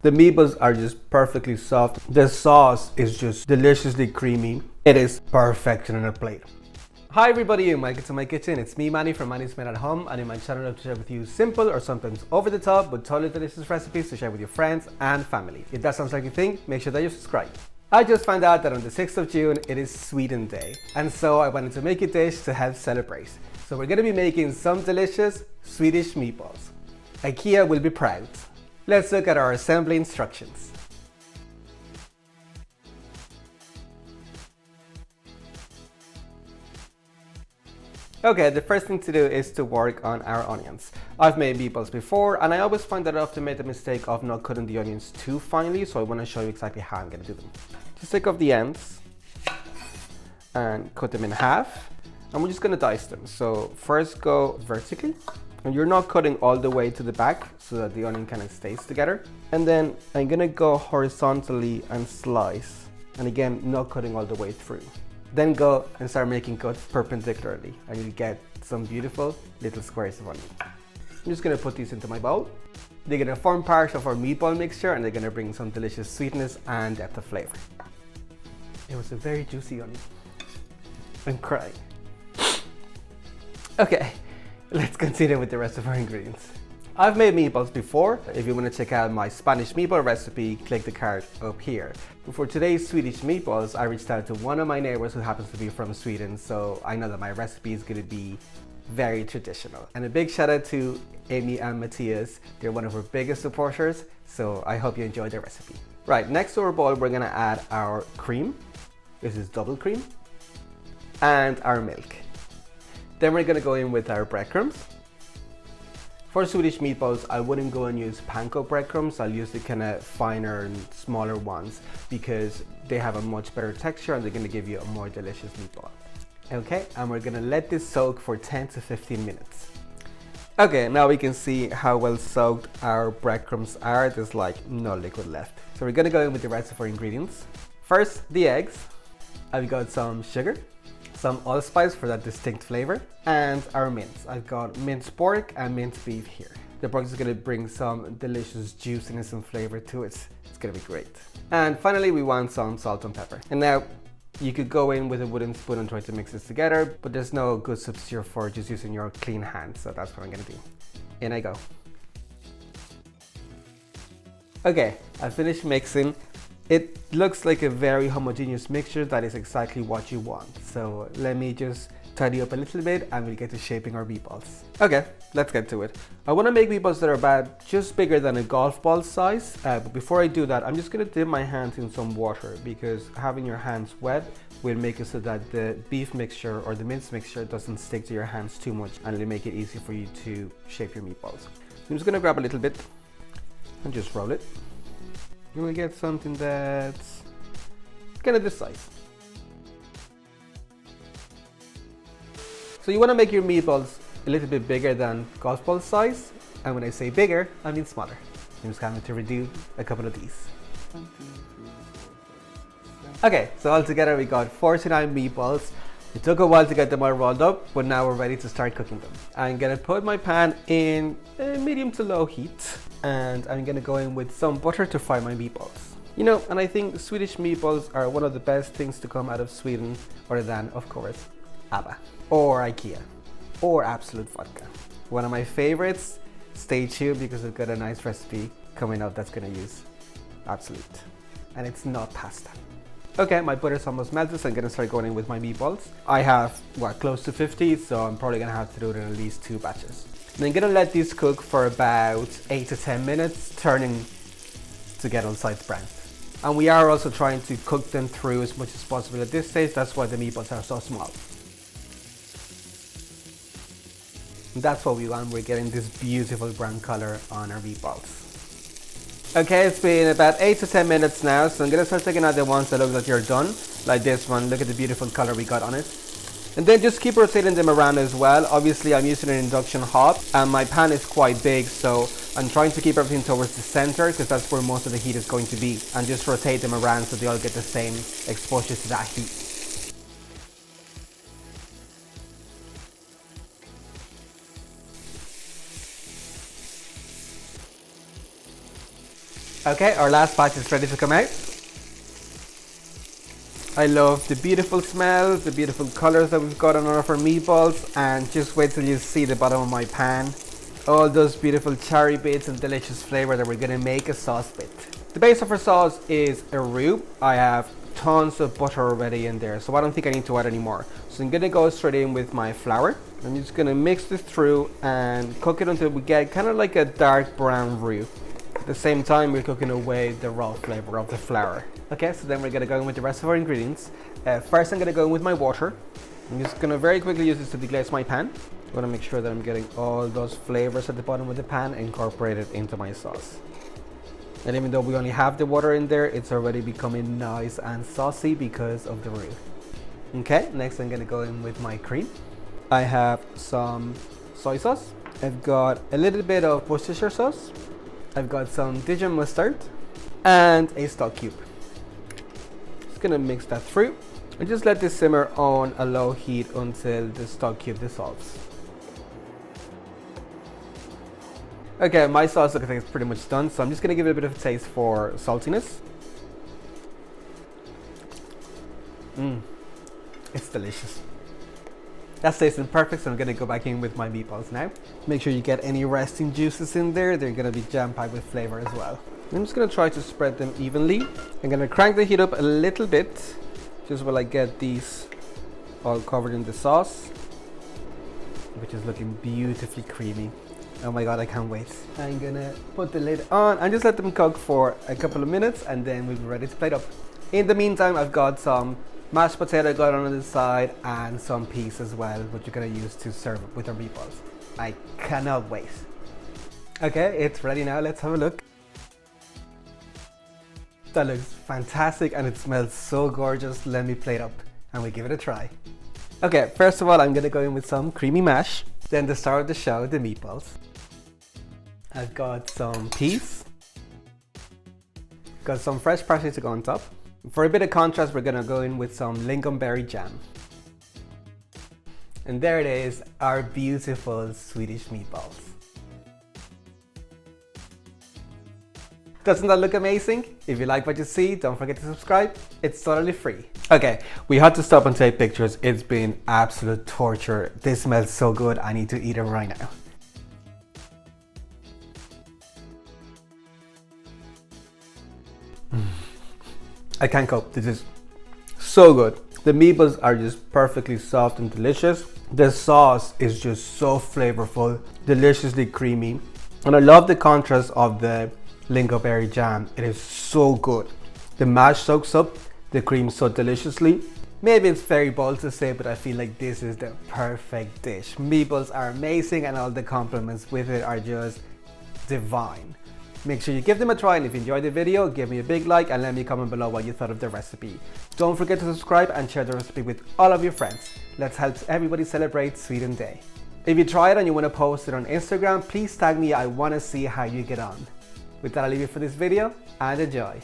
The meatballs are just perfectly soft. The sauce is just deliciously creamy. It is perfection on a plate. Hi everybody, welcome to my kitchen. It's me, Manny from Manny's Made at Home, and in my channel I to share with you simple or sometimes over the top but totally delicious recipes to share with your friends and family. If that sounds like your thing, make sure that you subscribe. I just found out that on the 6th of June it is Sweden Day, and so I wanted to make a dish to help celebrate. So we're going to be making some delicious Swedish meatballs. Ikea will be proud. Let's look at our assembly instructions. Okay, the first thing to do is to work on our onions. I've made meatballs before, and I always find that I often make the mistake of not cutting the onions too finely, so I want to show you exactly how I'm going to do them. Just take off the ends and cut them in half, and we're just going to dice them. So first go vertically, and you're not cutting all the way to the back so that the onion kind of stays together. And then I'm going to go horizontally and slice, and again not cutting all the way through. Then go and start making cuts perpendicularly, and you get some beautiful little squares of onion. I'm just going to put these into my bowl. They're going to form part of our meatball mixture, and they're going to bring some delicious sweetness and depth of flavor. It was a very juicy onion. I'm crying. Okay, let's continue with the rest of our ingredients. I've made meatballs before. If you want to check out my Spanish meatball recipe, click the card up here. But for today's Swedish meatballs, I reached out to one of my neighbors who happens to be from Sweden, so I know that my recipe is going to be very traditional. And a big shout out to Amy and Matthias. They're one of our biggest supporters, so I hope you enjoyed the recipe. Right, next to our bowl, we're going to add our cream. This is double cream. And our milk. Then we're going to go in with our breadcrumbs. For Swedish meatballs, I wouldn't go and use panko breadcrumbs. I'll use the kind of finer and smaller ones because they have a much better texture and they're going to give you a more delicious meatball. Okay, and we're going to let this soak for 10 to 15 minutes. Okay, now we can see how well soaked our breadcrumbs are. There's like no liquid left. So we're going to go in with the rest of our ingredients. First, the eggs. I've got some sugar, some allspice for that distinct flavor, and our mince. I've got minced pork and minced beef here. The pork is going to bring some delicious juiciness and flavor to it. It's going to be great. And finally, we want some salt and pepper. And now, you could go in with a wooden spoon and try to mix this together, but there's no good substitute for just using your clean hands, so that's what I'm going to do. In I go. Okay, I finished mixing. It looks like a very homogeneous mixture that is exactly what you want. So let me just tidy up a little bit and we'll get to shaping our meatballs. Okay, let's get to it. I want to make meatballs that are about just bigger than a golf ball size. But before I do that, I'm just going to dip my hands in some water because having your hands wet will make it so that the beef mixture or the mince mixture doesn't stick to your hands too much, and it'll make it easy for you to shape your meatballs. So I'm just going to grab a little bit and just roll it. You will get something that's kind of this size. So you want to make your meatballs a little bit bigger than golf ball size, and when I say bigger, I mean smaller. I'm just going to redo a couple of these. Okay, so altogether we got 49 meatballs. It took a while to get them all rolled up, but now we're ready to start cooking them. I'm gonna put my pan in medium to low heat, and I'm gonna go in with some butter to fry my meatballs. You know, and I think Swedish meatballs are one of the best things to come out of Sweden, other than, of course, ABBA, or Ikea, or Absolute Vodka. One of my favorites. Stay tuned because we've got a nice recipe coming up that's gonna use Absolute, and it's not pasta. Okay, my butter's almost melted, so I'm gonna start going in with my meatballs. I have, what, close to 50, so I'm probably gonna have to do it in at least 2 batches. And I'm gonna let these cook for about 8 to 10 minutes, turning to get all sides brown. And we are also trying to cook them through as much as possible at this stage. That's why the meatballs are so small. And that's what we want. We're getting this beautiful brown color on our meatballs. Okay, it's been about 8 to 10 minutes now, so I'm gonna start taking out the ones that look like they're done, like this one. Look at the beautiful color we got on it. And then just keep rotating them around as well. Obviously, I'm using an induction hob, and my pan is quite big, so I'm trying to keep everything towards the center because that's where most of the heat is going to be, and just rotate them around so they all get the same exposure to that heat. Okay, our last batch is ready to come out. I love the beautiful smells, the beautiful colors that we've got on all of our meatballs, and just wait till you see the bottom of my pan. All those beautiful cherry bits and delicious flavor that we're gonna make a sauce with. The base of our sauce is a roux. I have tons of butter already in there, so I don't think I need to add any more. So I'm gonna go straight in with my flour. I'm just gonna mix this through and cook it until we get kind of like a dark brown roux. At the same time, we're cooking away the raw flavor of the flour. Okay, so then we're gonna go in with the rest of our ingredients. First, I'm gonna go in with my water. I'm just gonna very quickly use this to deglaze my pan. I wanna make sure that I'm getting all those flavors at the bottom of the pan incorporated into my sauce. And even though we only have the water in there, it's already becoming nice and saucy because of the roux. Okay, next I'm gonna go in with my cream. I have some soy sauce. I've got a little bit of Worcestershire sauce. I've got some Dijon Mustard and a stock cube. Just gonna mix that through and just let this simmer on a low heat until the stock cube dissolves. Okay, my sauce looks like it's pretty much done, so I'm just gonna give it a bit of a taste for saltiness. It's delicious. That's tasting perfect, so I'm gonna go back in with my meatballs now. Make sure you get any resting juices in there. They're gonna be jam-packed with flavor as well. I'm just gonna try to spread them evenly. I'm gonna crank the heat up a little bit, just while I get these all covered in the sauce, which is looking beautifully creamy. Oh my god, I can't wait. I'm gonna put the lid on and just let them cook for a couple of minutes, and then we'll be ready to plate up. In the meantime, I've got some mashed potato got on the side and some peas as well, which you're gonna use to serve with our meatballs. I cannot wait. Okay, it's ready now. Let's have a look. That looks fantastic and it smells so gorgeous. Let me plate up and we'll give it a try. Okay, first of all, I'm gonna go in with some creamy mash. Then the star of the show, the meatballs. I've got some peas. Got some fresh parsley to go on top. For a bit of contrast, we're gonna go in with some lingonberry jam. And there it is, our beautiful Swedish meatballs. Doesn't that look amazing? If you like what you see, don't forget to subscribe. It's totally free. Okay, we had to stop and take pictures. It's been absolute torture. This smells so good, I need to eat it right now. I can't cope, this is so good. The meatballs are just perfectly soft and delicious. The sauce is just so flavorful, deliciously creamy. And I love the contrast of the lingonberry jam. It is so good. The mash soaks up the cream so deliciously. Maybe it's very bold to say, but I feel like this is the perfect dish. Meatballs are amazing and all the compliments with it are just divine. Make sure you give them a try, and if you enjoyed the video, give me a big like and let me comment below what you thought of the recipe. Don't forget to subscribe and share the recipe with all of your friends. Let's help everybody celebrate Sweden Day. If you try it and you want to post it on Instagram, please tag me. I want to see how you get on. With that, I'll leave you for this video and enjoy.